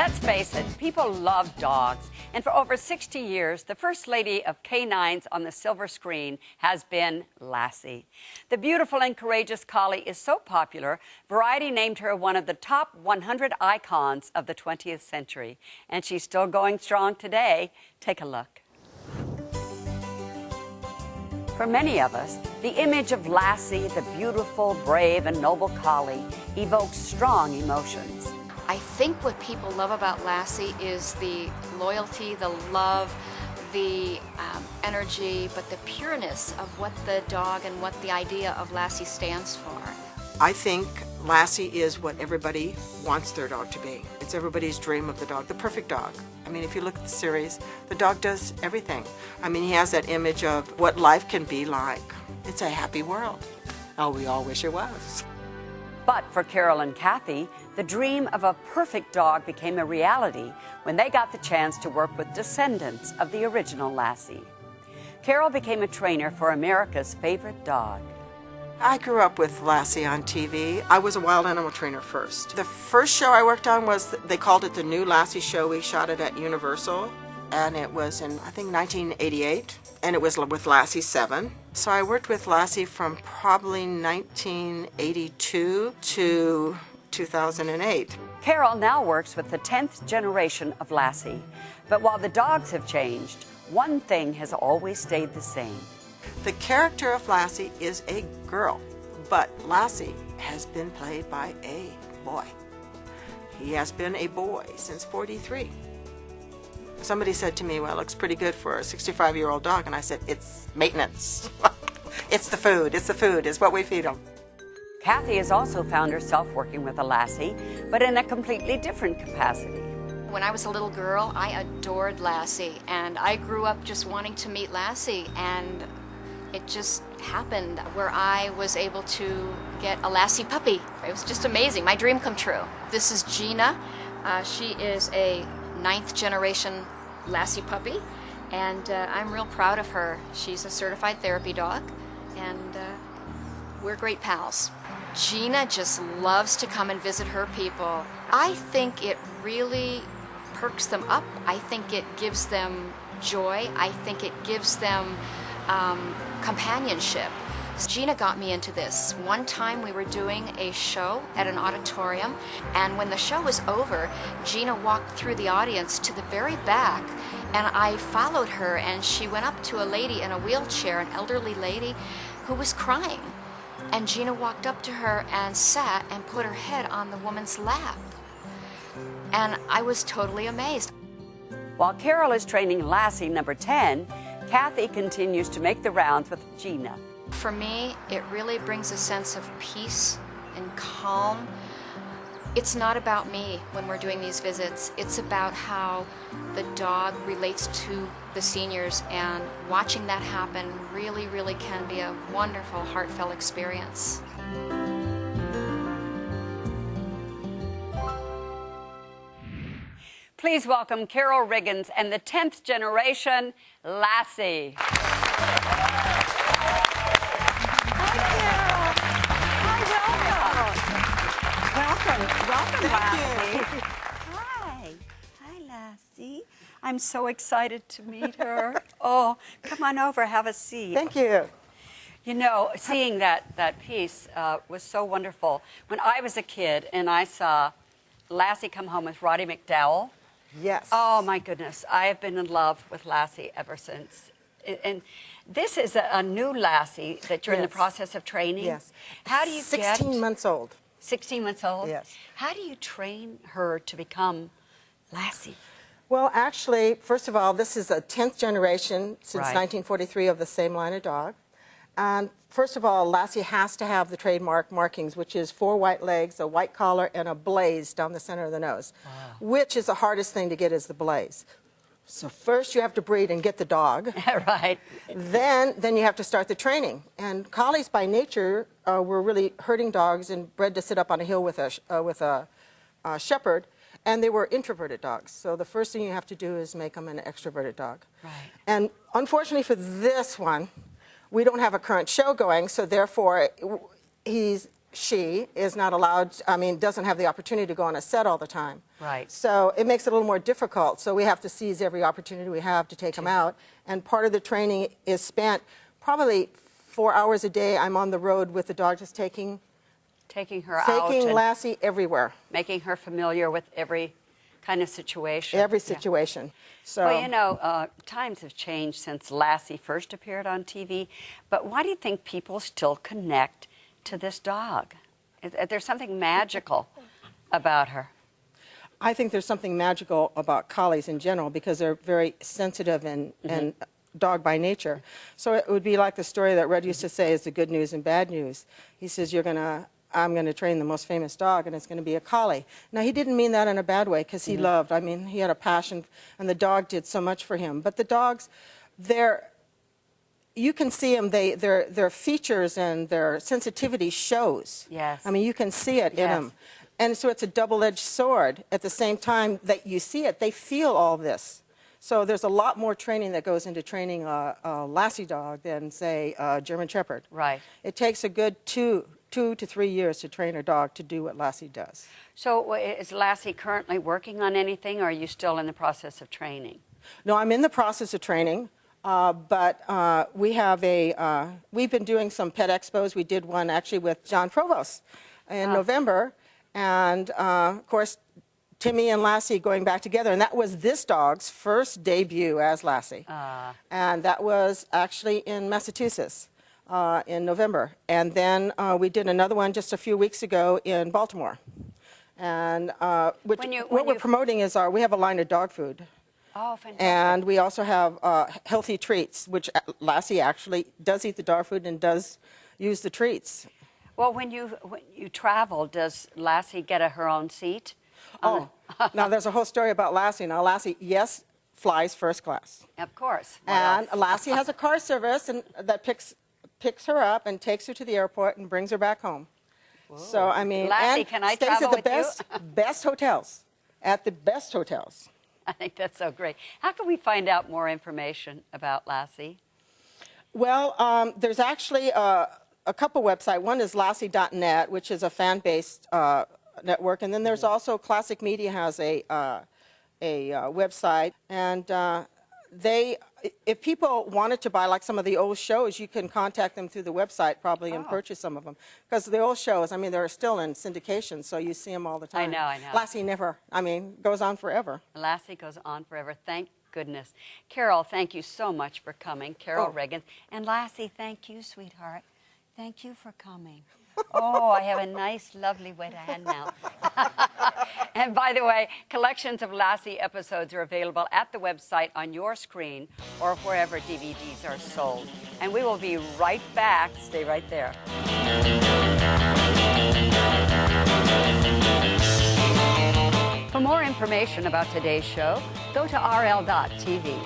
Let's face it, people love dogs. And for over 60 years, the first lady of canines on the silver screen has been Lassie. The beautiful and courageous collie is so popular, Variety named her one of the top 100 icons of the 20th century. And she's still going strong today. Take a look. For many of us, the image of Lassie, the beautiful, brave, and noble collie, evokes strong emotions. I think what people love about Lassie is the loyalty, the love, the energy, but the pureness of what the dog and what the idea of Lassie stands for. I think Lassie is what everybody wants their dog to be. It's everybody's dream of the dog, the perfect dog. I mean, if you look at the series, the dog does everything. I mean, he has that image of what life can be like. It's a happy world. Oh, we all wish it was. But for Carol and Kathy, the dream of a perfect dog became a reality when they got the chance to work with descendants of the original Lassie. Carol became a trainer for America's favorite dog. I grew up with Lassie on TV. I was a wild animal trainer first. The first show I worked on was, they called it the New Lassie Show. We shot it at Universal, and it was in, I think, 1988, and it was with Lassie 7. So I worked with Lassie from probably 1982 to 2008. Carol now works with the 10th generation of Lassie. But while the dogs have changed, one thing has always stayed the same. The character of Lassie is a girl, but Lassie has been played by a boy. He has been a boy since '43. Somebody said to me, well, it looks pretty good for a 65-year-old dog, and I said, it's maintenance. It's the food, it's what we feed him. Kathy has also found herself working with a Lassie, but in a completely different capacity. When I was a little girl, I adored Lassie, and I grew up just wanting to meet Lassie, and it just happened where I was able to get a Lassie puppy. It was just amazing, my dream come true. This is Gina. She is a 9th generation Lassie puppy, and I'm real proud of her. She's a certified therapy dog, and we're great pals. Gina just loves to come and visit her people. I think it really perks them up. I think it gives them joy. I think it gives them companionship. Gina got me into this. One time we were doing a show at an auditorium, and when the show was over, Gina walked through the audience to the very back, and I followed her, and she went up to a lady in a wheelchair, an elderly lady who was crying. And Gina walked up to her and sat and put her head on the woman's lap. And I was totally amazed. While Carol is training Lassie number 10, Kathy continues to make the rounds with Gina. For me, it really brings a sense of peace and calm. It's not about me when we're doing these visits. It's about how the dog relates to the seniors, and watching that happen really, really can be a wonderful, heartfelt experience. Please welcome Carol Riggins and the 10th generation Lassie. Welcome, Lassie. Hi, Lassie. I'm so excited to meet her. Oh, come on over, have a seat. Thank you. You know, seeing that piece was so wonderful. When I was a kid and I saw Lassie come home with Roddy McDowell. Yes. Oh, my goodness. I have been in love with Lassie ever since. And this is a new Lassie that you're in the process of training. Yes. How do you 16 months old. 16 months old? Yes. How do you train her to become Lassie? Well, actually, first of all, this is a 10th generation since Right. 1943 of the same line of dog. And first of all, Lassie has to have the trademark markings, which is 4 white legs, a white collar, and a blaze down the center of the nose, which is the hardest thing to get, is the blaze. So first you have to breed and get the dog. Right. Then you have to start the training. And collies by nature were really herding dogs and bred to sit up on a hill with a shepherd, and they were introverted dogs. So the first thing you have to do is make them an extroverted dog. Right. And unfortunately for this one, we don't have a current show going, so therefore he's she is not allowed, I mean, doesn't have the opportunity to go on a set all the time. Right. So it makes it a little more difficult. So we have to seize every opportunity we have to take them out. And part of the training is spent probably 4 hours a day. I'm on the road with the dog, just taking her out and Lassie everywhere. making her familiar with every kind of situation. Every Yeah. situation. So, Well, you know, times have changed since Lassie first appeared on TV, but why do you think people still connect to this dog? Is there something magical about her? I think there's something magical about collies in general because they're very sensitive and dog by nature. So it would be like the story that Red used to say is the good news and bad news. He says, I'm going to train the most famous dog, and it's going to be a collie. Now, he didn't mean that in a bad way because he loved. I mean, he had a passion, and the dog did so much for him. But the dogs, you can see them, their features and their sensitivity shows. Yes. I mean, you can see it in Yes. them. And so it's a double-edged sword. At the same time that you see it, they feel all this. So there's a lot more training that goes into training a Lassie dog than, say, a German Shepherd. Right. It takes a good two to 3 years to train a dog to do what Lassie does. So is Lassie currently working on anything, or are you still in the process of training? No, I'm in the process of training, but we've been doing some pet expos. We did one actually with John Provost in November, and of course, Timmy and Lassie going back together, and that was this dog's first debut as Lassie. And that was actually in Massachusetts in November. And then we did another one just a few weeks ago in Baltimore. And what we're promoting is we have a line of dog food. Oh, fantastic. And we also have healthy treats, which Lassie actually does eat the dog food and does use the treats. Well, when you travel, does Lassie get her own seat? Oh, now there's a whole story about Lassie. Now, Lassie, yes, flies first class. Of course. What And else? Lassie has a car service that picks her up and takes her to the airport and brings her back home. So, I mean, Lassie, and can I stays travel at the with you? best hotels, at the best hotels. I think that's so great. How can we find out more information about Lassie? Well, there's actually a couple websites. One is lassie.net, which is a fan-based network, and then there's also Classic Media has a website, and if people wanted to buy like some of the old shows, you can contact them through the website probably and purchase some of them. Because the old shows, I mean, they're still in syndication, so you see them all the time. I know. Lassie never, I mean, goes on forever. Lassie goes on forever. Thank goodness. Carol, thank you so much for coming. Carol Reagan. And Lassie, thank you, sweetheart. Thank you for coming. Oh, I have a nice, lovely wet hand now. And by the way, collections of Lassie episodes are available at the website on your screen or wherever DVDs are sold. And we will be right back. Stay right there. For more information about today's show, go to rl.tv.